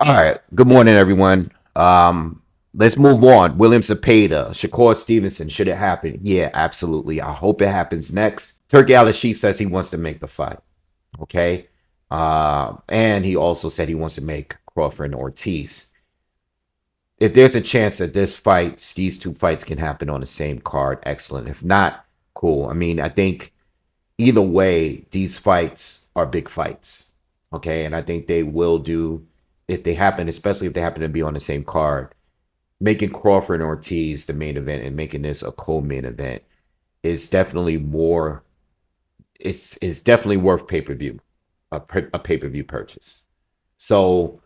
All right. Good morning, everyone. Let's move on. William Zepeda, Shakur Stevenson. Should it happen? Yeah, absolutely. I hope it happens next. Turkey Al-Sheikh says he wants to make the fight. Okay. And he also said he wants to make Crawford and Ortiz. If there's a chance that these two fights can happen on the same card, excellent. If not, cool. I mean, I think either way, these fights are big fights. Okay. And I think they will do, if they happen, especially if they happen to be on the same card, making Crawford and Ortiz the main event and making this a co-main event is definitely more. It's definitely worth pay-per-view, a pay-per-view purchase. So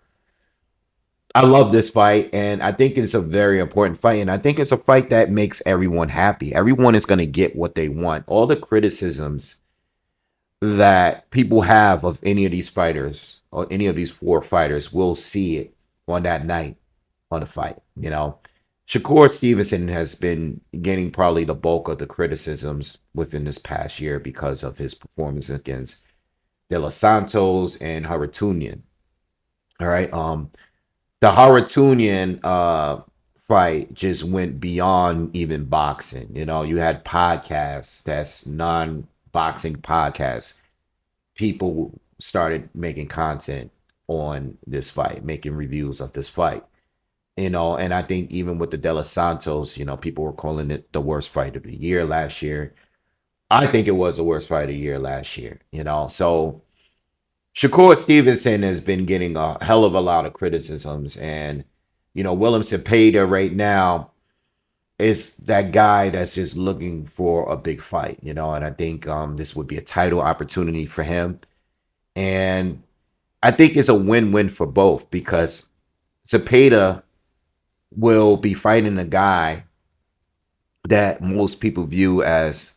I love this fight, and I think it's a very important fight, and I think it's a fight that makes everyone happy. Everyone is going to get what they want. All the criticisms that people have of any of these fighters or any of these four fighters will see it on that night on the fight. Shakur Stevenson has been getting probably the bulk of the criticisms within this past year because of his performance against De Los Santos and Haratunian. All right. The Haratunian fight just went beyond even boxing. You had podcasts that's non-boxing podcasts. People started making content on this fight, making reviews of this fight. And I think even with the De Los Santos, people were calling it the worst fight of the year last year. I think it was the worst fight of the year last year. So Shakur Stevenson has been getting a hell of a lot of criticisms. And, Willem Zepeda right now is that guy that's just looking for a big fight. And I think this would be a title opportunity for him. And I think it's a win-win for both because Zepeda will be fighting a guy that most people view as,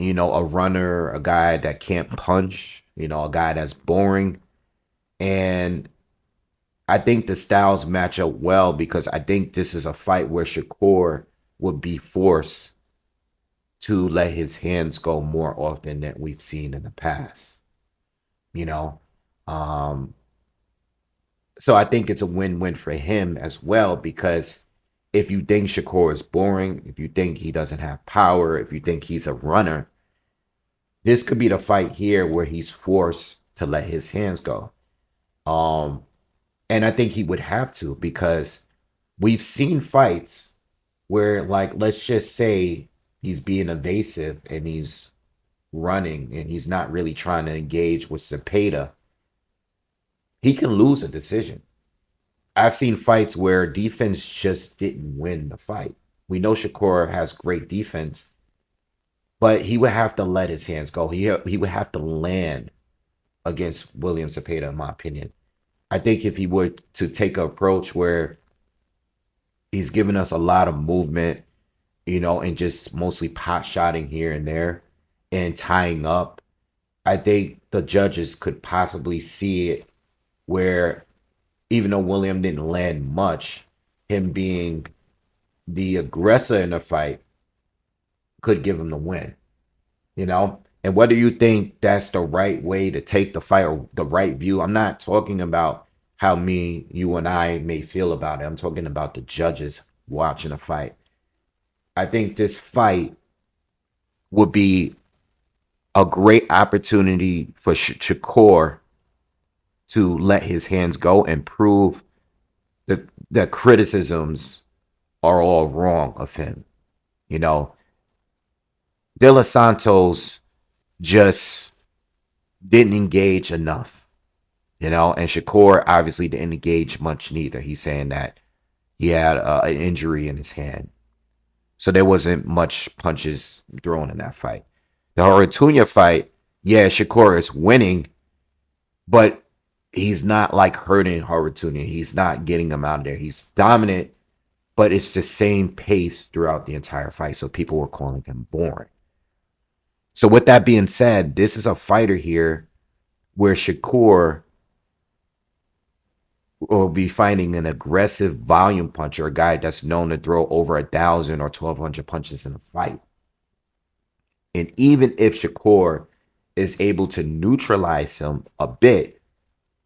a runner, a guy that can't punch, a guy that's boring. And I think the styles match up well because I think this is a fight where Shakur would be forced to let his hands go more often than we've seen in the past, you know. Um, so I think it's a win-win for him as well because if you think Shakur is boring, if you think he doesn't have power, if you think he's a runner, this could be the fight here where he's forced to let his hands go. Um, and I think he would have to because we've seen fights where, like, let's just say he's being evasive and he's running and he's not really trying to engage with Zepeda. He can lose a decision. I've seen fights where defense just didn't win the fight. We know Shakur has great defense, but he would have to let his hands go. He would have to land against William Zepeda, in my opinion. I think if he were to take an approach where he's giving us a lot of movement, and just mostly pot shotting here and there and tying up, I think the judges could possibly see it where even though William didn't land much, him being the aggressor in the fight could give him the win. And whether you think that's the right way to take the fight or the right view, I'm not talking about how you and I may feel about it. I'm talking about the judges watching the fight. I think this fight would be a great opportunity for Shakur to let his hands go and prove that criticisms are all wrong of him. You know, De Los Santos just didn't engage enough, and Shakur obviously didn't engage much neither. He's saying that he had an injury in his hand. So there wasn't much punches thrown in that fight. The Horatunya fight, yeah, Shakur is winning, but he's not like hurting Horatunya. He's not getting him out of there. He's dominant, but it's the same pace throughout the entire fight. So people were calling him boring. So with that being said, this is a fighter here where Shakur will be fighting an aggressive volume puncher, a guy that's known to throw over 1,000 or 1,200 punches in a fight. And even if Shakur is able to neutralize him a bit,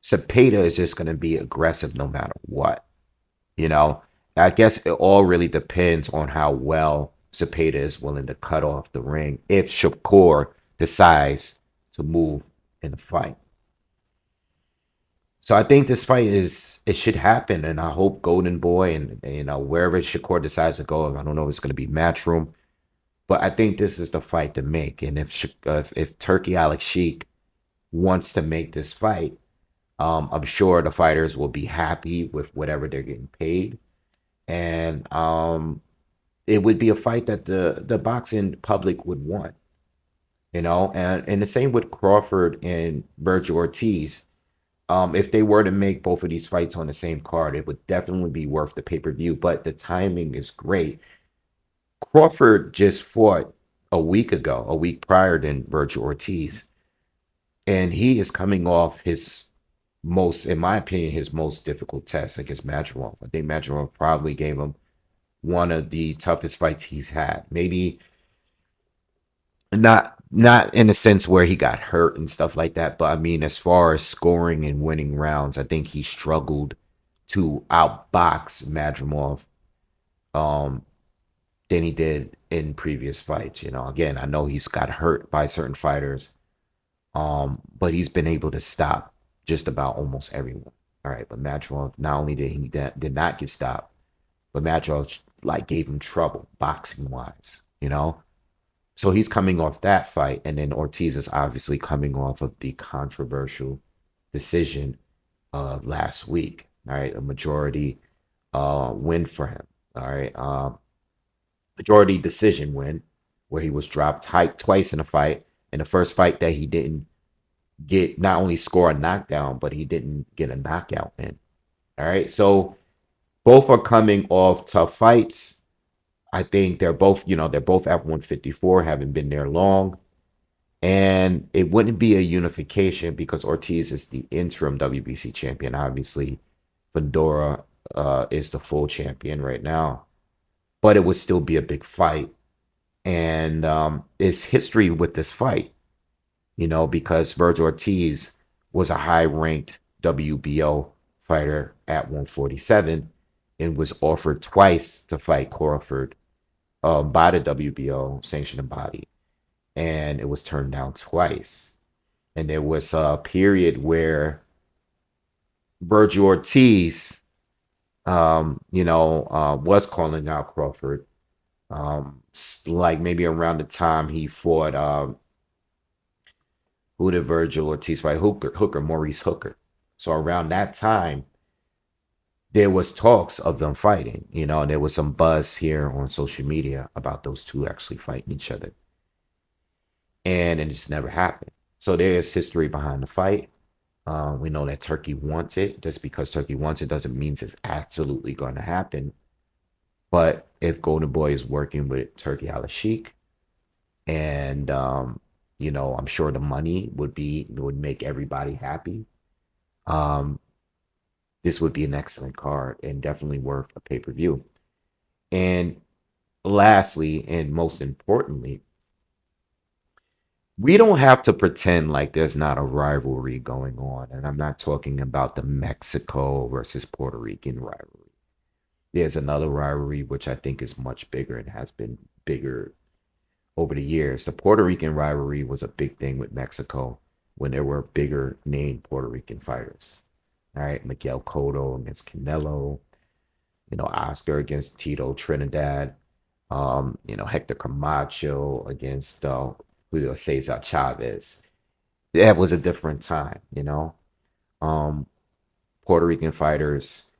Zepeda is just going to be aggressive no matter what. You know, I guess it all really depends on how well Zepeda is willing to cut off the ring if Shakur decides to move in the fight. So I think this fight is it should happen, and I hope Golden Boy and wherever Shakur decides to go. I don't know if it's going to be Matchroom, but I think this is the fight to make. And if Turkey Alex Sheik wants to make this fight, I'm sure the fighters will be happy with whatever they're getting paid, and it would be a fight that the boxing public would want. And the same with Crawford and Virgil Ortiz. If they were to make both of these fights on the same card, it would definitely be worth the pay-per-view. But the timing is great. Crawford just fought a week ago, a week prior than Virgil Ortiz, and he is coming off his most, in my opinion, his most difficult test against Madrimov. I think Madrimov probably gave him one of the toughest fights he's had. Maybe not in a sense where he got hurt and stuff like that, but I mean as far as scoring and winning rounds, I think he struggled to outbox Madrimov um than he did in previous fights. Again, I know he's got hurt by certain fighters, but he's been able to stop just about almost everyone. All right, but Madrimov not only did not get stopped, but Madrimov like gave him trouble boxing wise. So he's coming off that fight, and then Ortiz is obviously coming off of the controversial decision of last week. All right, a majority win for him. All right, majority decision win, where he was dropped twice in a fight. In the first fight that he didn't get not only score a knockdown, but he didn't get a knockout in. All right, so both are coming off tough fights. I think they're both at 154, haven't been there long. And it wouldn't be a unification because Ortiz is the interim WBC champion. Obviously, Fedora is the full champion right now. But it would still be a big fight. And it's history with this fight, because Virgil Ortiz was a high-ranked WBO fighter at 147 and was offered twice to fight Crawford by the WBO sanctioning body, and it was turned down twice. And there was a period where Virgil Ortiz, was calling out Crawford, like maybe around the time he fought, who did Virgil Ortiz fight? Maurice Hooker. So around that time, there was talks of them fighting, and there was some buzz here on social media about those two actually fighting each other. And it just never happened. So there's history behind the fight. We know that Turkey wants it. Just because Turkey wants it doesn't mean it's absolutely going to happen. But if Golden Boy is working with Turkey Al Sheik, and I'm sure the money would make everybody happy. This would be an excellent card and definitely worth a pay-per-view. And lastly, and most importantly, we don't have to pretend like there's not a rivalry going on. And I'm not talking about the Mexico versus Puerto Rican rivalry. There's another rivalry which I think is much bigger and has been bigger over the years. The Puerto Rican rivalry was a big thing with Mexico when there were bigger named Puerto Rican fighters. All right, Miguel Cotto against Canelo, Oscar against Tito Trinidad, Hector Camacho against Julio Cesar Chavez. That was a different time, Puerto Rican fighters,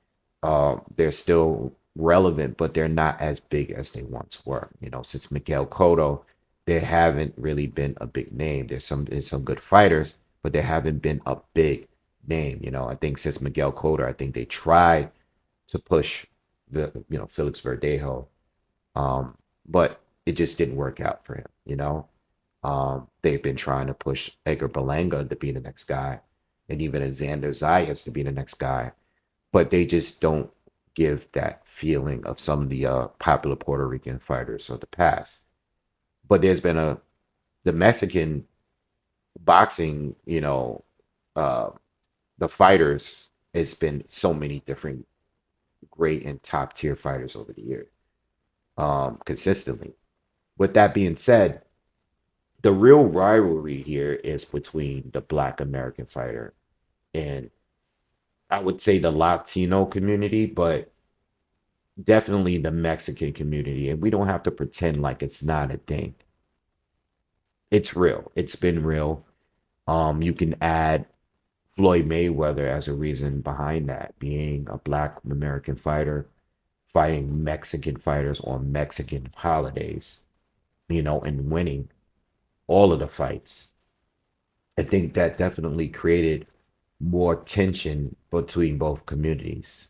they're still relevant, but they're not as big as they once were. Since Miguel Cotto, there haven't really been a big name. There's some good fighters, but there haven't been a big name. I think since Miguel Cotto, I think they tried to push the Felix Verdejo, but it just didn't work out for him. They've been trying to push Edgar Berlanga to be the next guy, and even Xander Zayas to be the next guy, but they just don't give that feeling of some of the popular Puerto Rican fighters of the past. But there's been the Mexican boxing, the fighters, it's been so many different great and top tier fighters over the years, consistently. With that being said, the real rivalry here is between the Black American fighter and I would say the Latino community, but definitely the Mexican community. And we don't have to pretend like it's not a thing. It's real. It's been real. You can add Floyd Mayweather as a reason behind that, being a Black American fighter, fighting Mexican fighters on Mexican holidays, and winning all of the fights. I think that definitely created more tension between both communities.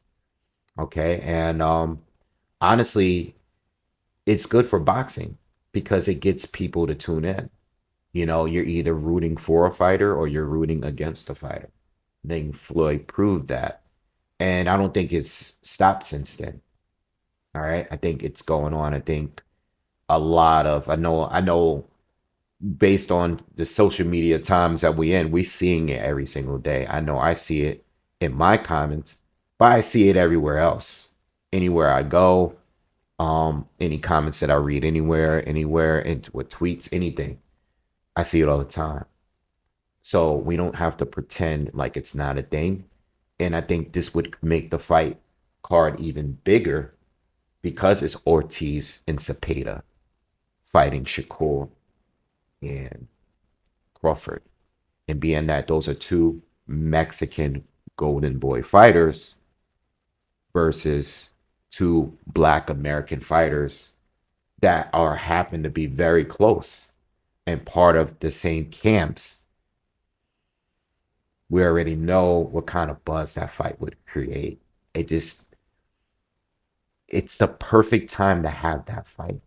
Okay. And honestly, it's good for boxing because it gets people to tune in. You're either rooting for a fighter or you're rooting against a fighter. I think Floyd proved that. And I don't think it's stopped since then. All right. I think it's going on. I think a lot of I know based on the social media times that we seeing it every single day. I know I see it in my comments, but I see it everywhere else. Anywhere I go, any comments that I read anywhere, and with tweets, anything. I see it all the time. So we don't have to pretend like it's not a thing. And I think this would make the fight card even bigger because it's Ortiz and Zepeda fighting Shakur and Crawford. And being that those are two Mexican Golden Boy fighters versus two Black American fighters that are happen to be very close and part of the same camps, we already know what kind of buzz that fight would create. It just, it's the perfect time to have that fight.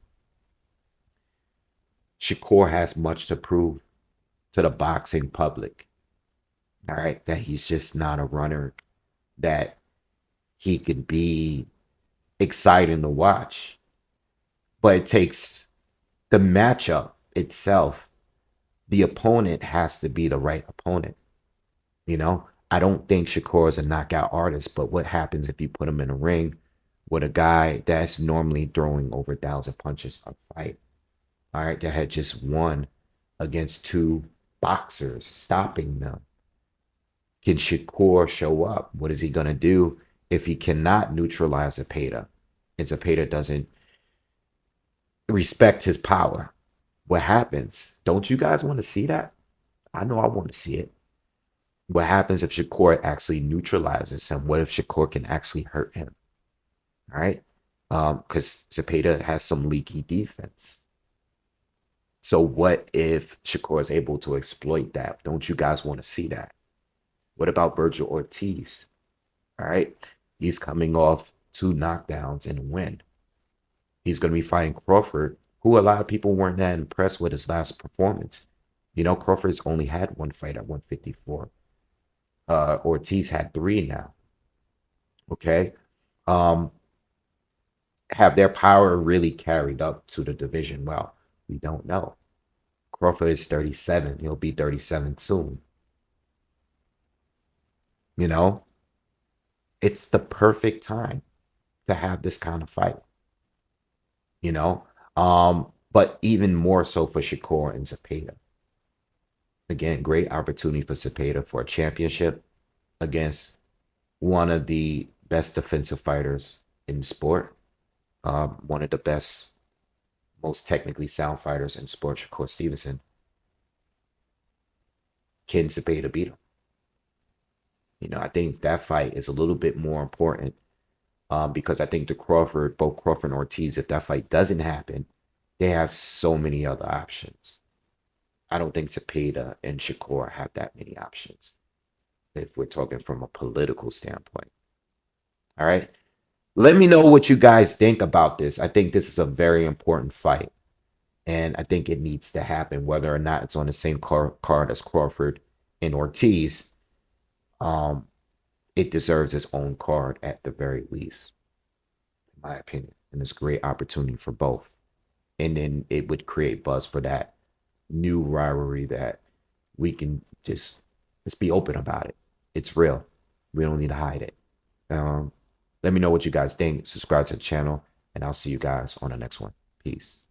Shakur has much to prove to the boxing public. All right, that he's just not a runner, that he could be exciting to watch. But it takes the matchup itself. The opponent has to be the right opponent. I don't think Shakur is a knockout artist, but what happens if you put him in a ring with a guy that's normally throwing over 1,000 punches a fight? All right, that had just won against two boxers, stopping them. Can Shakur show up? What is he going to do if he cannot neutralize Zepeda? And Zepeda doesn't respect his power. What happens? Don't you guys want to see that? I know I want to see it. What happens if Shakur actually neutralizes him? What if Shakur can actually hurt him? All right. Because Zepeda has some leaky defense. So what if Shakur is able to exploit that? Don't you guys want to see that? What about Virgil Ortiz? All right. He's coming off 2 knockdowns and a win. He's going to be fighting Crawford, who a lot of people weren't that impressed with his last performance. Crawford's only had one fight at 154. Ortiz had 3 now. Okay. Have their power really carried up to the division? Well, we don't know. Crawford is 37. He'll be 37 soon. It's the perfect time to have this kind of fight. you know. But even more so for Shakur and Zepeda. Again, great opportunity for Zepeda for a championship against one of the best defensive fighters in sport, one of the best, most technically sound fighters in sport, Shakur Stevenson. Can Zepeda beat him? I think that fight is a little bit more important because I think both Crawford and Ortiz, if that fight doesn't happen, they have so many other options. I don't think Zepeda and Shakur have that many options if we're talking from a political standpoint. All right. Let me know what you guys think about this. I think this is a very important fight. And I think it needs to happen, whether or not it's on the same card as Crawford and Ortiz. It deserves its own card at the very least, in my opinion. And it's a great opportunity for both. And then it would create buzz for that new rivalry that we can just let's be open about it. It's real. We don't need to hide it. Let me know what you guys think. Subscribe to the channel, and I'll see you guys on the next one. Peace.